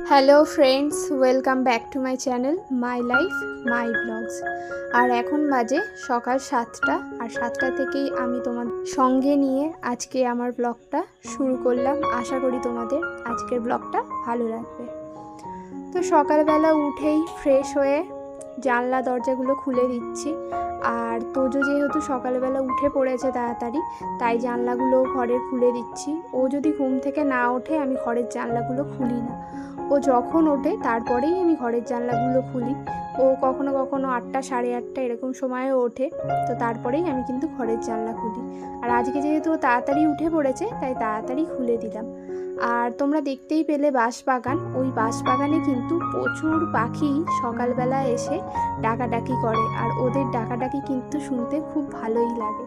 Hello friends, welcome back to my channel my life my blogs. আর এখন বাজে সকাল 7টা, আর 7টা থেকেই আমি তোমাদের সঙ্গে নিয়ে আজকে আমার ব্লগটা শুরু করলাম। আশা করি তোমাদের আজকের ব্লগটা ভালো লাগবে। তো সকালবেলা উঠেই ফ্রেশ হয়ে জানলা দরজাগুলো খুলে দিচ্ছি। আর তোজো যেহেতু সকালবেলা উঠে পড়েছে তাড়াতাড়ি, তাই জানলাগুলো ঘরের খুলে দিচ্ছি। ও যদি ঘুম থেকে না ওঠে আমি ঘরের জানলাগুলো খুলি না। ও যখন ওঠে তারপরেই আমি ঘরের জানলাগুলো খুলি। ও কখনো কখনো 8টা, 8:30 এরকম সময়েও ওঠে, তো তারপরেই আমি কিন্তু ঘরের জানলা খুলি। আর আজকে যেহেতু ও তাড়াতাড়ি উঠে পড়েছে তাই তাড়াতাড়ি খুলে দিলাম। আর তোমরা দেখতেই পেলে বাঁশবাগান, ওই বাঁশবাগানে কিন্তু প্রচুর পাখি সকালবেলা এসে ডাকাডাকি করে, আর ওদের ডাকাডাকি কিন্তু শুনতে খুব ভালোই লাগে।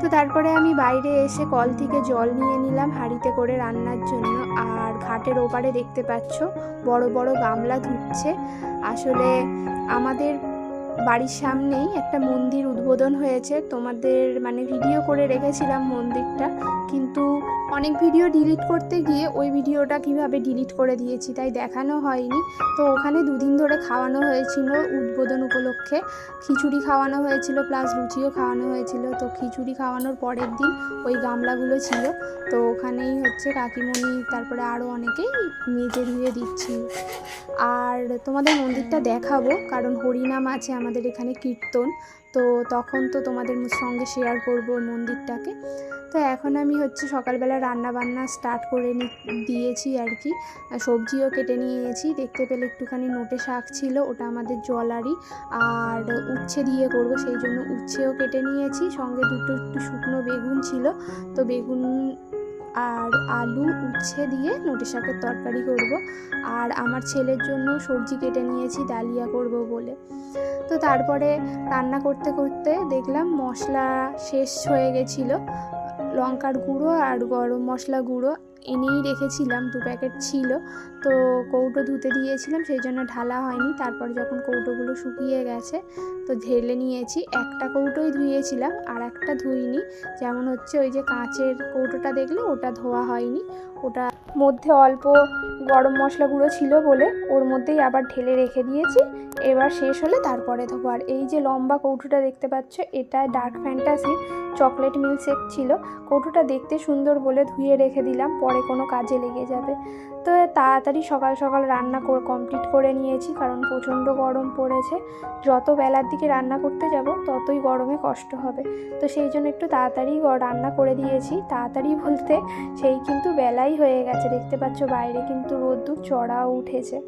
তো তারপরে আমি বাইরে এসে কল থেকে জল নিয়ে নিলাম হাঁড়িতে করে রান্নার জন্য। আর ঘাটের ওপারে দেখতে পাচ্ছ বড় বড় গামলা ধুচ্ছে। আসলে আমাদের বাড়ির সামনেই একটা মন্দির উদ্বোধন হয়েছে, তোমাদের ভিডিও করে রেখেছিলাম মন্দিরটা, কিন্তু অনেক ভিডিও ডিলিট করতে গিয়ে ওই ভিডিওটা কিভাবে ডিলিট করে দিয়েছি তাই দেখানো হয়নি। তো ওখানে 2 দিন ধরে খাওয়ানো হয়েছিল উদ্বোধন উপলক্ষে, খিচুড়ি খাওয়ানো হয়েছিল প্লাস লুচিও খাওয়ানো হয়েছিল। তো খিচুড়ি খাওয়ানোর পরের দিন ওই গামলাগুলো ছিল, তো ওখানেই কাকিমণি তারপরে আরও অনেকেই মেজে ধুয়ে দিচ্ছিল। আর তোমাদের মন্দিরটা দেখাবো, কারণ হরিনাম আছে আমাদের এখানে, কীর্তন, তো তখন তো তোমাদের সঙ্গে শেয়ার করবো মন্দিরটাকে। তো এখন আমি সকালবেলা রান্না বান্না স্টার্ট করে দিয়েছি আর কি। সবজিও কেটে নিয়েছি, দেখতে পেলে একটুখানি নোটে শাক ছিল, ওটা আমাদের জলারি, আর উচ্ছে দিয়ে করব সেই জন্য উচ্ছেও কেটে নিয়েছি। সঙ্গে একটু শুকনো বেগুন ছিল, তো বেগুন আর আলু উচ্ছে দিয়ে নোটে শাকের তরকারি করব। আর আমার ছেলের জন্য সবজি কেটে নিয়েছি, ডালিয়া করব বলে। তো তারপরে রান্না করতে করতে দেখলাম মশলা শেষ হয়ে গেছিলো, লঙ্কার গুঁড়ো আর গরম মশলা গুঁড়ো এনেই রেখেছিলাম, 2 প্যাকেট ছিল। তো কৌটো ধুতে দিয়েছিলাম, সেই জন্য ঢালা হয়নি। তারপর যখন কৌটোগুলো শুকিয়ে গেছে তো ঢেলে নিয়েছি। একটা কৌটোই ধুয়েছিলাম, আর একটা ধুইনি। যেমন ওই যে কাঁচের কৌটোটা দেখলে ওটা ধোয়া হয়নি, ওটা মধ্যে অল্প গরম মশলা গুঁড়ো ছিল বলে ওর মধ্যেই আবার ঢেলে রেখে দিয়েছি। এবার শেষ হলে তারপরে ধোবো। আর এই যে লম্বা কৌটোটা দেখতে পাচ্ছ, এটা ডার্ক ফ্যান্টাসি চকলেট মিল্কশেক ছিল। কৌটোটা দেখতে সুন্দর বলে ধুয়ে রেখে দিলাম, পরে কোনো কাজে লেগে যাবে। তো তাড়াতাড়ি সকাল সকাল রান্না কমপ্লিট করে নিয়েছি, কারণ প্রচণ্ড গরম পড়েছে। যত বেলার দিকে রান্না করতে যাব ততই গরমে কষ্ট হবে, তো সেই জন্য একটু তাড়াতাড়ি রান্না করে দিয়েছি। তাড়াতাড়ি বলতে সেই কিন্তু বেলাই হয়ে গেছে, দেখতে পাচ্ছ বাইরে কিন্তু রোদ্দুর চড়াও উঠেছে।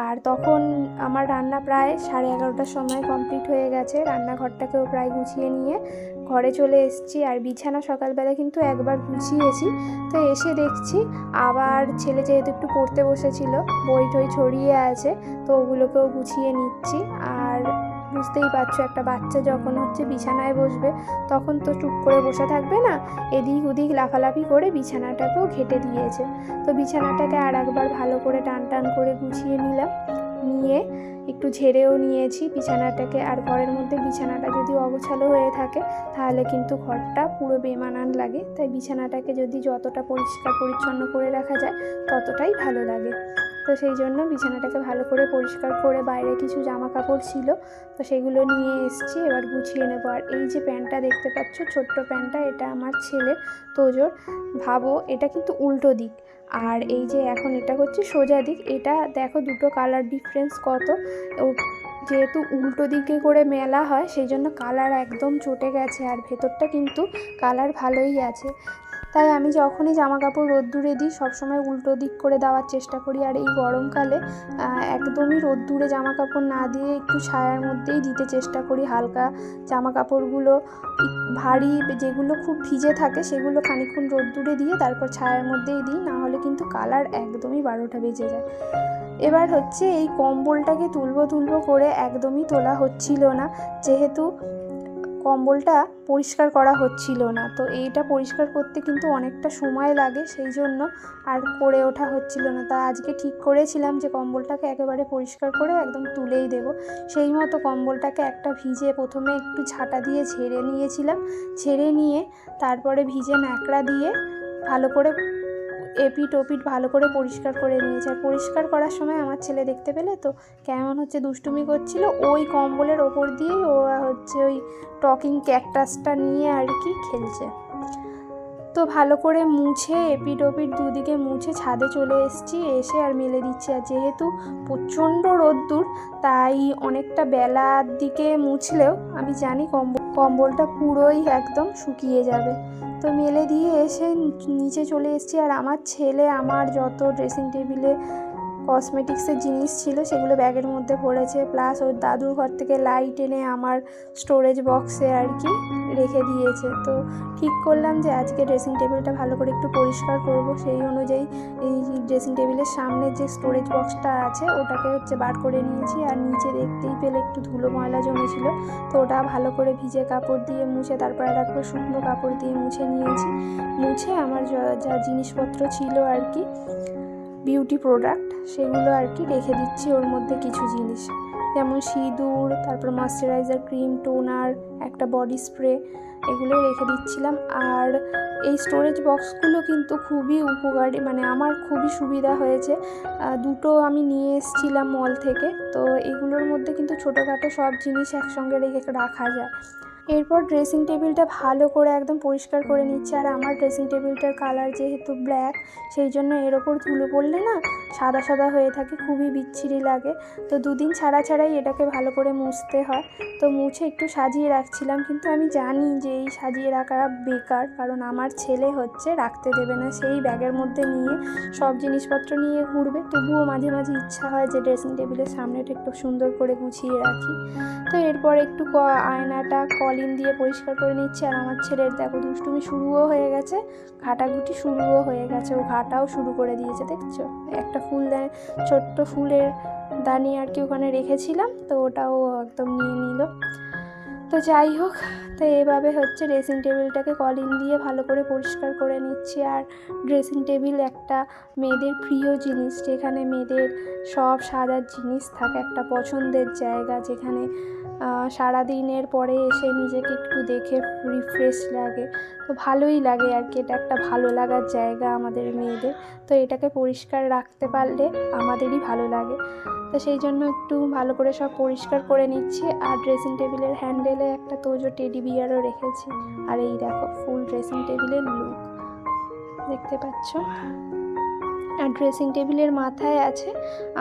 আর তখন আমার রান্না প্রায় 11:30টার সময় কমপ্লিট হয়ে গেছে। রান্নাঘরটাকেও প্রায় গুছিয়ে নিয়ে ঘরে চলে এসেছি। আর বিছানা সকালবেলা কিন্তু একবার গুছিয়েছি, তো এসে দেখছি আবার ছেলে যেহেতু একটু পড়তে বসেছিল, বই টই ছড়িয়ে আছে, তো ওগুলোকেও গুছিয়ে নিচ্ছি। আর বুঝতেই পারছো, একটা বাচ্চা যখন বিছানায় বসবে তখন তো চুপ করে বসে থাকবে না, এদিক ওদিক লাফালাফি করে বিছানাটাকেও ঘেটে দিয়েছে। তো বিছানাটাকে আর একবার ভালো করে টান টান করে গুছিয়ে নিলাম, নিয়ে একটু ঝেড়েও নিয়েছি বিছানাটাকে। আর ঘরের মধ্যে বিছানাটা যদি অগোছালো হয়ে থাকে তাহলে কিন্তু ঘরটা পুরো বেমানান লাগে, তাই বিছানাটাকে যদি যতটা পরিষ্কার পরিচ্ছন্ন করে রাখা যায় ততটাই ভালো লাগে। তো সেই জন্য বিছানাটাকে ভালো করে পরিষ্কার করে, বাইরে কিছু জামা কাপড় ছিল তো সেগুলো নিয়ে এসেছি, এবার গুছিয়ে নেবো। আর এই যে প্যান্টটা দেখতে পাচ্ছ, ছোট্ট প্যান্টটা, এটা আমার ছেলে তোজোর। ভাবো এটা কিন্তু উল্টো দিক, আর এই যে এখন এটা সোজা দিক। এটা দেখো দুটো কালার ডিফারেন্স কত। যেহেতু উল্টো দিকে করে মেলা হয় সেই জন্য কালার একদম চটে গেছে, আর ভেতরটা কিন্তু কালার ভালোই আছে। তাই আমি যখনই জামা কাপড় রোদ্দুরে দিই সবসময় উল্টো দিক করে দেওয়ার চেষ্টা করি। আর এই গরমকালে একদমই রোদ্দুরে জামা কাপড় না দিয়ে একটু ছায়ার মধ্যেই দিতে চেষ্টা করি। হালকা জামা কাপড়গুলো ভারী যেগুলো খুব ভিজে থাকে সেগুলো খানিকক্ষণ রোদ্দুরে দিয়ে তারপর ছায়ার মধ্যেই দিই, না হলে কিন্তু কালার একদমই 12টা বেজে যায়। এবার এই কম্বলটাকে তুলবো করে একদমই তোলা হচ্ছিল না, যেহেতু কম্বলটা পরিষ্কার করা হচ্ছিল না। তো এইটা পরিষ্কার করতে কিন্তু অনেকটা সময় লাগে, সেই জন্য আর করে ওঠা হচ্ছিল না। তা আজকে ঠিক করেছিলাম যে কম্বলটাকে একেবারে পরিষ্কার করে একদম তুলেই দেব। সেই মতো কম্বলটাকে একটা ভিজে প্রথমে একটু ঝাঁটা দিয়ে ঝেড়ে নিয়েছিলাম, ঝেড়ে নিয়ে তারপরে ভিজে ন্যাকড়া দিয়ে ভালো করে এপিট ওপিট ভালো করে পরিষ্কার করে নিয়েছে। আর পরিষ্কার করার সময় আমার ছেলে দেখতে পেলে তো কেমন হচ্ছে দুষ্টুমি করছিল, ওই কম্বলের ওপর দিয়েই ওরা হচ্ছে ওই টকিং ক্যাকটাসটা নিয়ে আর কি খেলছে। তো ভালো করে মুছে এপিট ওপিট দুদিকে মুছে ছাদে চলে এসেছি, এসে আর মেলে দিচ্ছি। আর যেহেতু প্রচণ্ড রোদ্দুর তাই অনেকটা বেলার দিকে মুছলেও আমি জানি কম্বলটা পুরোই একদম শুকিয়ে যাবে। তো মেলে দিয়ে এসে নিচে চলে এসেছি। আর আমার ছেলে আমার যত ড্রেসিং টেবিলে কসমেটিক্সের জিনিস ছিল সেগুলো ব্যাগের মধ্যে পড়েছে, প্লাস ওর দাদুর ঘর থেকে লাইট এনে আমার স্টোরেজ বক্সে আর কি রেখে দিয়েছে। তো ঠিক করলাম যে আজকে ড্রেসিং টেবিলটা ভালো করে একটু পরিষ্কার করব। সেই অনুযায়ী এই ড্রেসিং টেবিলের সামনে যে স্টোরেজ বক্সটা আছে ওটাকে হচ্ছে বার করে নিয়েছি। আর নিচে দেখতেই পেলে একটু ধুলো ময়লা জমেছিল, তো ওটা ভালো করে ভিজে কাপড় দিয়ে মুছে তারপর আর একটু শুকনো কাপড় দিয়ে মুছে নিয়েছি। মুছে আমার যা জিনিসপত্র ছিল আর কি বিউটি প্রোডাক্ট সেগুলো আর কি রেখে দিচ্ছি। ওর মধ্যে কিছু জিনিস যেমন সিঁদুর, তারপর ময়শ্চারাইজার ক্রিম, টোনার, একটা বডি স্প্রে, এগুলো রেখে দিচ্ছিলাম। আর এই স্টোরেজ বক্সগুলো কিন্তু খুবই উপকারী, মানে আমার খুবই সুবিধা হয়েছে। দুটো আমি নিয়ে এসেছিলাম মল থেকে, তো এগুলোর মধ্যে কিন্তু ছোটোখাটো সব জিনিস একসঙ্গে রেখে রাখা যায়। এরপর ড্রেসিং টেবিলটা ভালো করে একদম পরিষ্কার করে নিচ্ছে। আর আমার ড্রেসিং টেবিলটার কালার যেহেতু ব্ল্যাক, সেই জন্য এর ওপর ধুলো পড়লে না সাদা সাদা হয়ে থাকে, খুবই বিচ্ছিরি লাগে। তো দুদিন ছাড়াই এটাকে ভালো করে মুছতে হয়। তো মুছে একটু সাজিয়ে রাখছিলাম, কিন্তু আমি জানি যে এই সাজিয়ে রাখা বেকার, কারণ আমার ছেলে হচ্ছে রাখতে দেবে না, সেই ব্যাগের মধ্যে নিয়ে সব জিনিসপত্র নিয়ে ঘুরবে। তবুও মাঝে মাঝে ইচ্ছা হয় যে ড্রেসিং টেবিলের সামনেটা একটু সুন্দর করে গুছিয়ে রাখি। তো এরপর একটু আয়নাটা কলিন দিয়ে পরিষ্কার করে নিচ্ছি। আর আমার ছেলের দেখো দুষ্টুমি শুরুও হয়ে গেছে, ঘাটাঘুটি শুরুও হয়ে গেছে, ও ঘাটাও শুরু করে দিয়েছে। দেখছো একটা ছোট্ট ফুলের দানি আর কি ওখানে রেখেছিলাম, তো ওটাও একদম নিয়ে নিল। তো যাই হোক, তো এভাবে হচ্ছে ড্রেসিং টেবিলটাকে কলিন দিয়ে ভালো করে পরিষ্কার করে নিচ্ছি। আর ড্রেসিং টেবিল একটা মেয়েদের প্রিয় জিনিস, যেখানে মেয়েদের সব সাজার জিনিস থাকে, একটা পছন্দের জায়গা যেখানে সারাদিনের পরে এসে নিজেকে একটু দেখে রিফ্রেশ লাগে। তো ভালোই লাগে আর কি, এটা একটা ভালো লাগার জায়গা আমাদের মেয়েদের। তো এটাকে পরিষ্কার রাখতে পারলে আমাদেরই ভালো লাগে। তো সেই জন্য একটু ভালো করে সব পরিষ্কার করে নিচ্ছি। আর ড্রেসিং টেবিলের হ্যান্ডেলে একটা তোজো টেডি বিয়ারও রেখেছি। আর এই দেখো ফুল ড্রেসিং টেবিলের লুক দেখতে পাচ্ছ। আর ড্রেসিং টেবিলের মাথায় আছে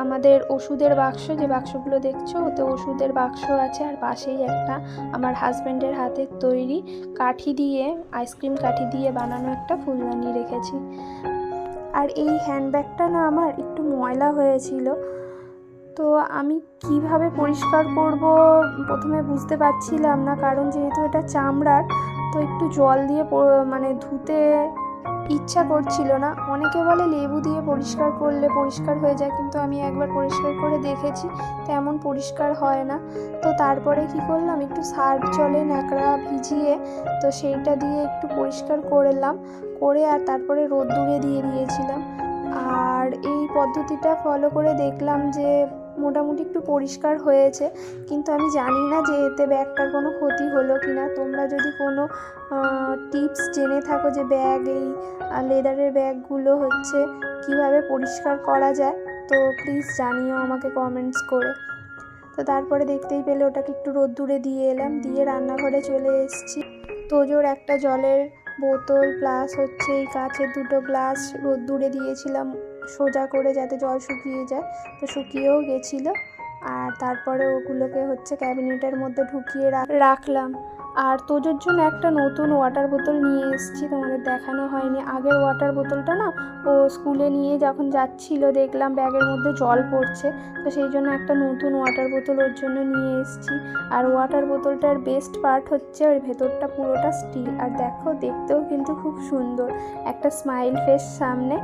আমাদের ওষুধের বাক্স, যে বাক্সগুলো দেখছো ওতে ওষুধের বাক্স আছে। আর পাশেই একটা আমার হাজব্যান্ডের হাতের তৈরি কাঠি দিয়ে, আইসক্রিম কাঠি দিয়ে বানানো একটা ফুলদানি রেখেছি। আর এই হ্যান্ডব্যাগটা না আমার একটু ময়লা হয়েছিল, তো আমি কিভাবে পরিষ্কার করব প্রথমে বুঝতে পারছিলাম না, কারণ যেহেতু এটা চামড়ার, তো একটু জল দিয়ে মানে ধুতে ইচ্ছা করছিল না। অনেকে বলে লেবু দিয়ে পরিষ্কার করলে পরিষ্কার হয়ে যায়, কিন্তু আমি একবার পরিষ্কার করে দেখেছি তেমন পরিষ্কার হয় না। তো তারপরে কি করলাম, একটু সার্ফ জলে ন্যাকড়া ভিজিয়ে তো সেইটা দিয়ে একটু পরিষ্কার করলাম, করে আর তারপরে রোদ্দুরে দিয়ে দিয়েছিলাম। আর এই পদ্ধতিটা ফলো করে দেখলাম যে মোটামুটি একটু পরিষ্কার হয়েছে, কিন্তু আমি জানি না যে এতে ব্যাগটার কোনো ক্ষতি হলো কি না। তোমরা যদি কোনো টিপস জেনে থাকো যে এই লেদারের ব্যাগগুলো হচ্ছে কিভাবে পরিষ্কার করা যায়, তো প্লিজ জানিও আমাকে কমেন্টস করে। তো তারপরে দেখতেই পেলে ওটাকে একটু রোদ্দুরে দিয়ে এলাম, দিয়ে রান্নাঘরে চলে এসেছি। তোজোর একটা জলের বোতল প্লাস হচ্ছে এই কাচের দুটো গ্লাস রোদ্দুরে দিয়েছিলাম সোজা করে, যাতে জল শুকিয়ে যায়। তো শুকিয়েও গেছিলো। আর তারপরে ওগুলোকে হচ্ছে ক্যাবিনেটের মধ্যে ঢুকিয়ে রাখলাম। আর তোজোর জন্য একটা নতুন ওয়াটার বোতল নিয়ে এসেছি, তোমাদের দেখানো হয়নি। আগের ওয়াটার বোতলটা না ও স্কুলে নিয়ে যখন যাচ্ছিল দেখলাম ব্যাগের মধ্যে জল পড়ছে, তো সেই জন্য একটা নতুন ওয়াটার বোতল ওর জন্য নিয়ে এসেছি। আর ওয়াটার বোতলটার বেস্ট পার্ট হচ্ছে ওর ভেতরটা পুরোটা স্টিল। আর দেখো দেখতেও কিন্তু খুব সুন্দর, একটা স্মাইল ফেস সামনে।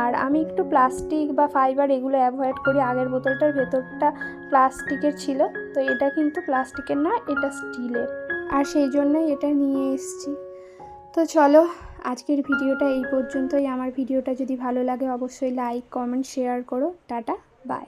আর আমি একটু প্লাস্টিক বা ফাইবার এগুলো অ্যাভয়েড করি। আগের বোতলটার ভেতরটা প্লাস্টিকের ছিল, তো এটা কিন্তু প্লাস্টিকের না, এটা স্টিলের, আর সেই জন্যই এটা নিয়ে এসেছি। তো চলো আজকের ভিডিওটা এই পর্যন্তই। আমার ভিডিওটা যদি ভালো লাগে অবশ্যই লাইক, কমেন্ট, শেয়ার করো। Tata, by.